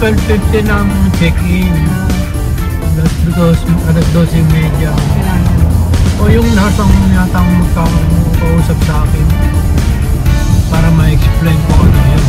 12:50 ng check-in. Alas 12:30. O yung nasang yatang magkakausap sa akin para ma-explain ko ano yun.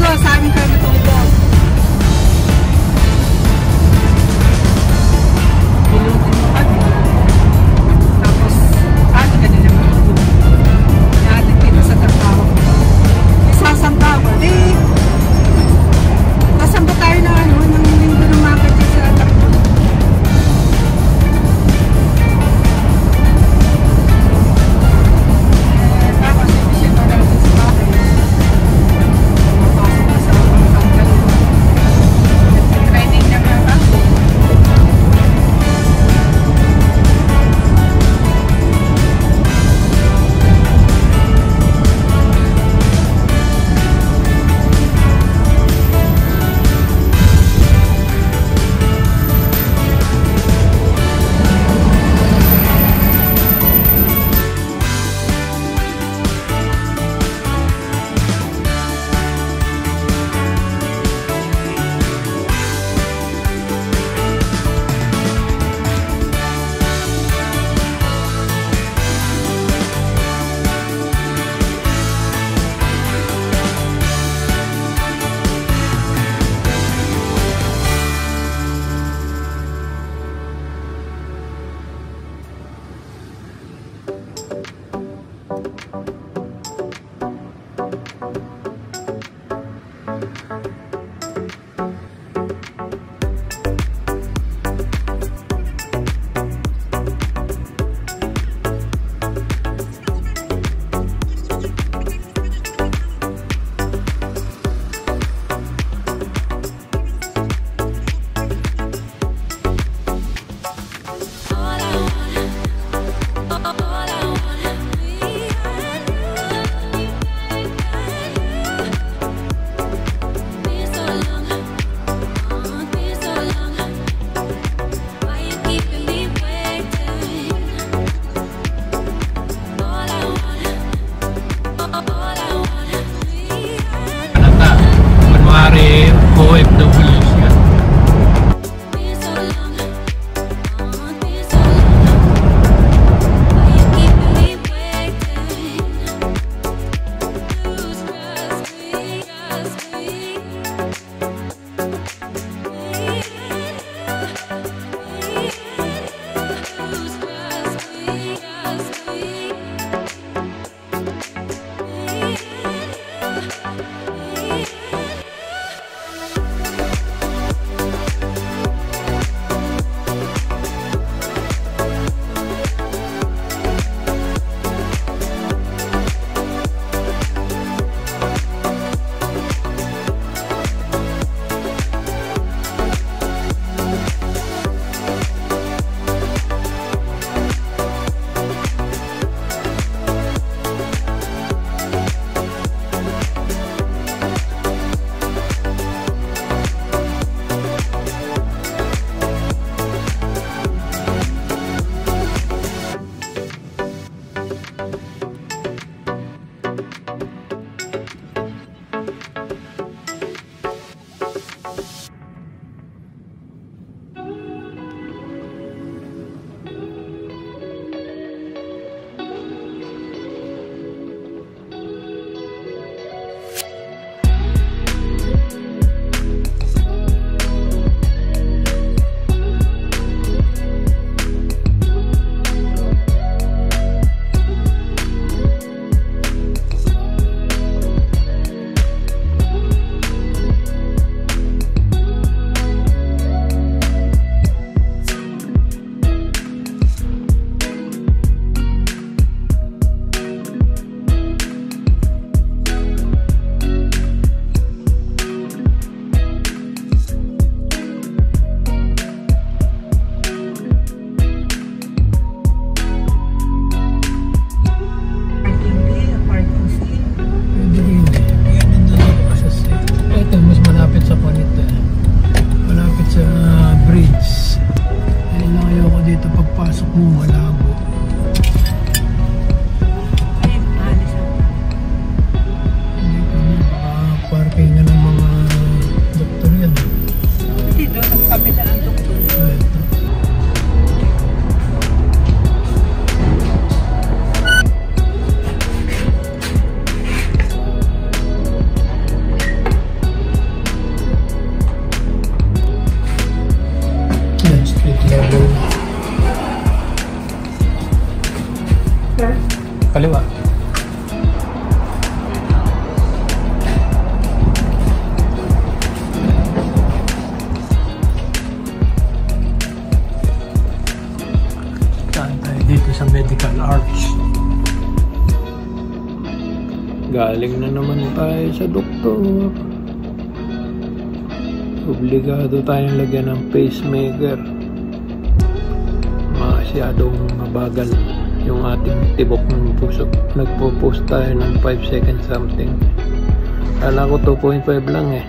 Sabi ko matulog. Bilutin mo kami. Tapos, paano ka nila matulog? Natin dito sa trabaho. Isasamba ko. Kasamba tayo na ng linggo ng market sa trabaho. Tapos, ibisip ko lang sa bahay. All I want Galing na naman tayo sa doktor. Obligado tayong lagyan ng pacemaker. Masyadong mabagal yung ating tibok ng puso. Nagpo-post tayo ng 5 seconds something. Kala ko 2.5 lang eh.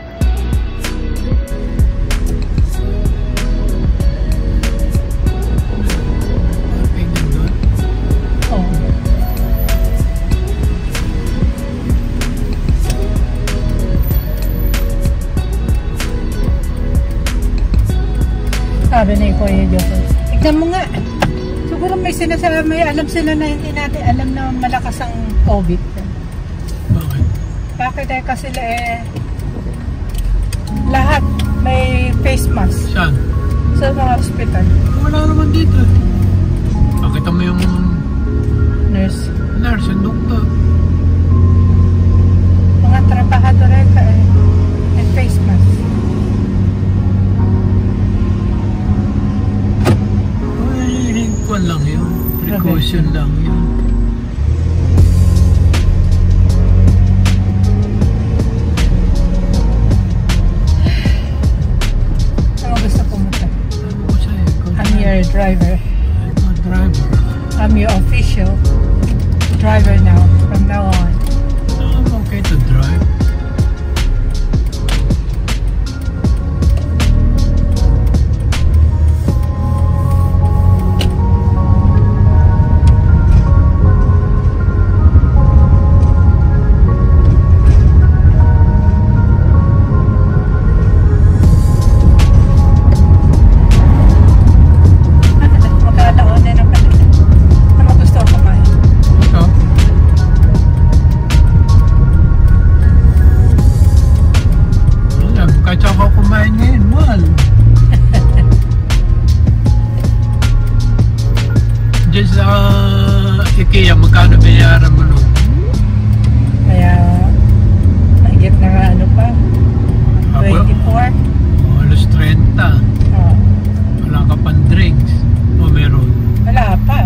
Sabi ni Kuya Joko, tignan mo nga. Siguro may sinasabi, may alam sila na hindi natin alam na malakas ang COVID. Bakit? Bakit kasi sila lahat may face mask. Saan? Sa mga hospital. Wala naman dito. Pakita mo yung Nurse. yung doktor. Mga trabahador may face mask. Kwan lang yun. Precaution lang yun. Ano gusto pumunta? Ano ko sa'yo? I'm your driver. I'm a driver. I'm your official driver now. From now on. I'm okay to drive. IKEA, magkano binayaran mo nun? Kaya, mahigit na nga ano pa. 24. Halos 30. Oh. Wala ka pang drinks. O meron? Wala pa.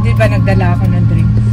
Di ba nagdala ako ng drinks?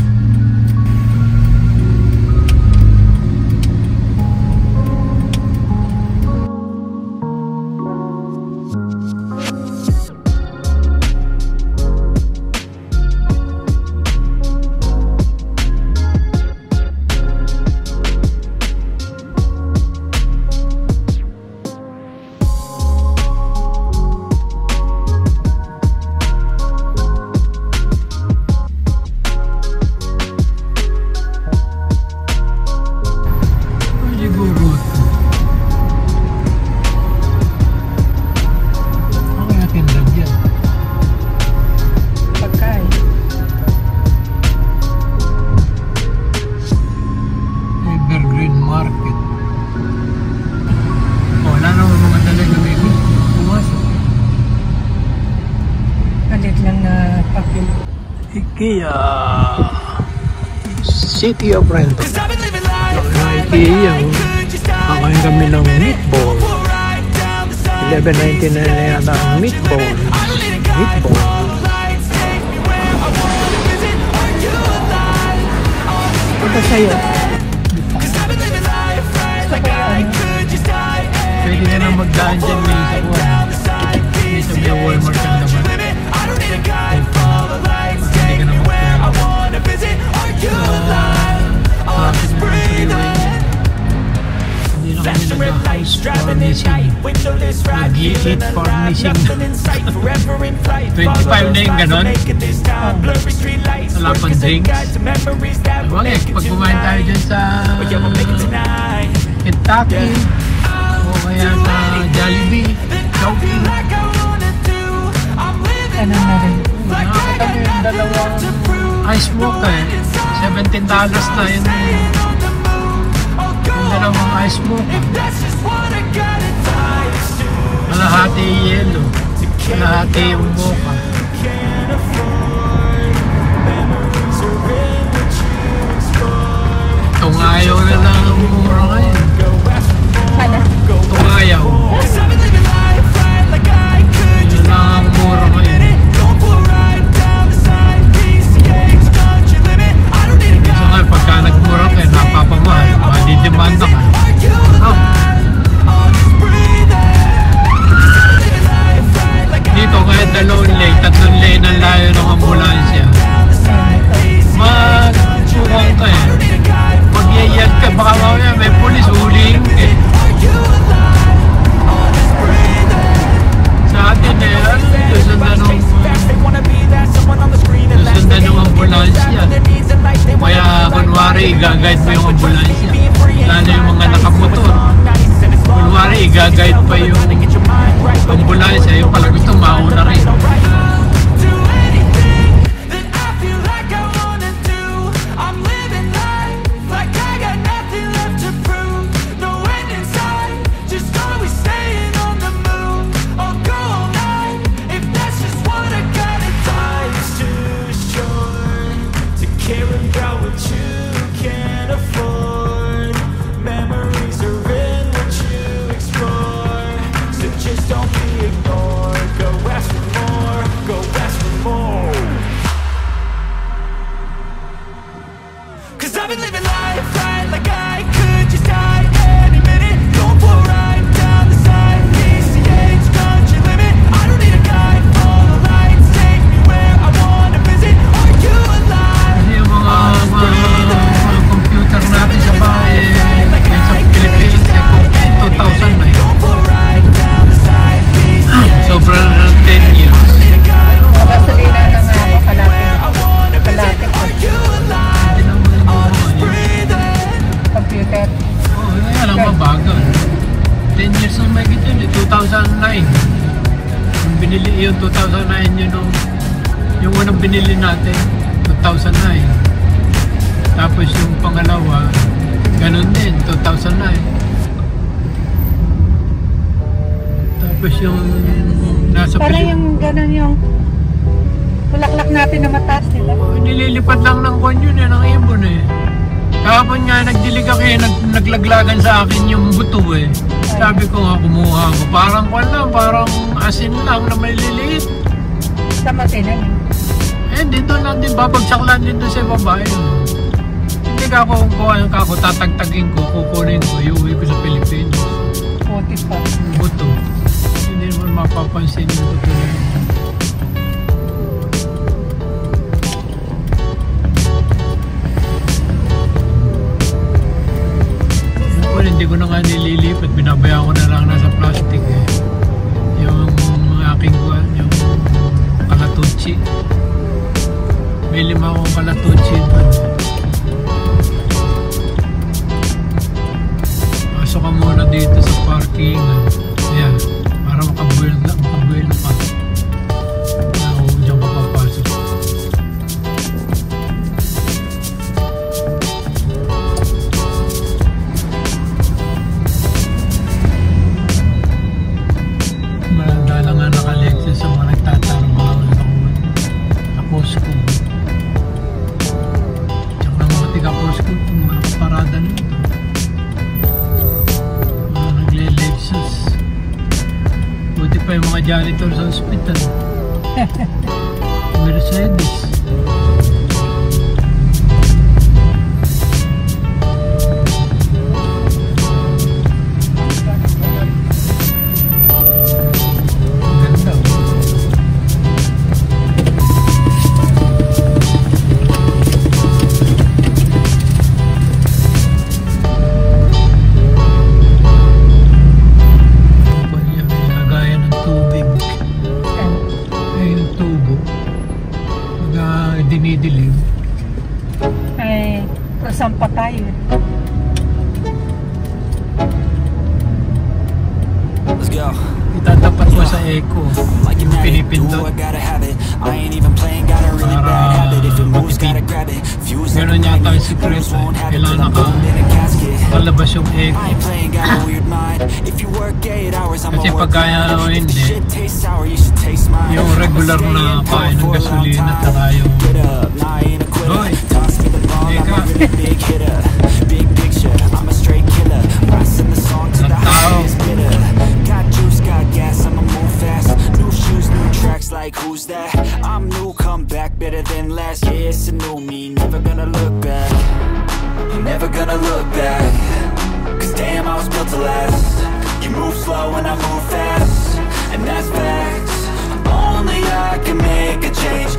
IKEA City of Renton. IKEA, kakain kami ng meatball. 11.99 na yata ang meatball. Ito sa'yo. Pwede ka na magdaan dyan ngayon sa buwan. Hindi sa may Walmart ang naman. Nag-i-eat farmishing. 25 na yung ganon. Wala pang drinks. Wag pag kumain tayo dyan sa Kentucky o kaya sa Jollibee, Chowking. Ano na rin? Nakakita mo yung dalawang ice mocha $17 na yun. Yung dalawang ice mocha. Kalahati yellow. Kalahati yung mocha. Tungayaw na lang ang mura ngayon. Ano? Tungayaw. Yun lang ang mura ngayon. So nga, pagka nagmura ka kunwari i-guide mo yung ambulansya, lalo yung mga nakamotor, kunwari i-guide pa yung ambulansya, yung pala gusto mauna rin. Yung 2009 yung unang binili natin 2009, tapos yung pangalawa ganun din 2009, tapos yung nasa parang yung ganun yung bulaklak natin na mataas, diba? Nililipad lang ng kon yun ng ibon eh. Kahapon nga nagdilig ako eh, naglaglagan sa akin yung buto eh. Sabi ko nga kumuha ako, parang parang asin lang na maliliit. Tama tinan yun. Eh dito lang din, babagsak lang dito sa babae. Hindi ka ako kukuha ako, tatagtagin ko, kukunin ko, iuwi ko sa Pilipinas. Puti pa. Buto. Hindi naman mapapansin yung buto na yun. Hindi ko na nga nililipat, binabayaan ko na lang nasa plastic eh. Yung aking yung kalatuchi. May 5 akong kalatuchi doon. Pasok ka muna dito sa parking. Ayan, para makabuel pa. Ako dyan ka papasok. Sa mga nagtatrabaho sa Costco. Tsaka ng mga tiga-Costco, yung mga nakaparada nito. Mga nagle-Lexus. Buti pa yung mga janitor sa hospital. Mercedes. Dinidilim. Eh, saan pa tayo? Let's go. Itatapat mo sa eco. Pinipindot. Para makipid. Meron yata yung secret. Kailangan nakalabas yung eco. Kasi pagkaya hindi, yung regular na kain ng gasolina tayo. Hoy! Eka! Nagtao! Like who's that? I'm new, come back better than last. Yeah, it's a new me, never gonna look back. Never gonna look back. Cause damn, I was built to last. You move slow and I move fast, and that's facts. Only I can make a change.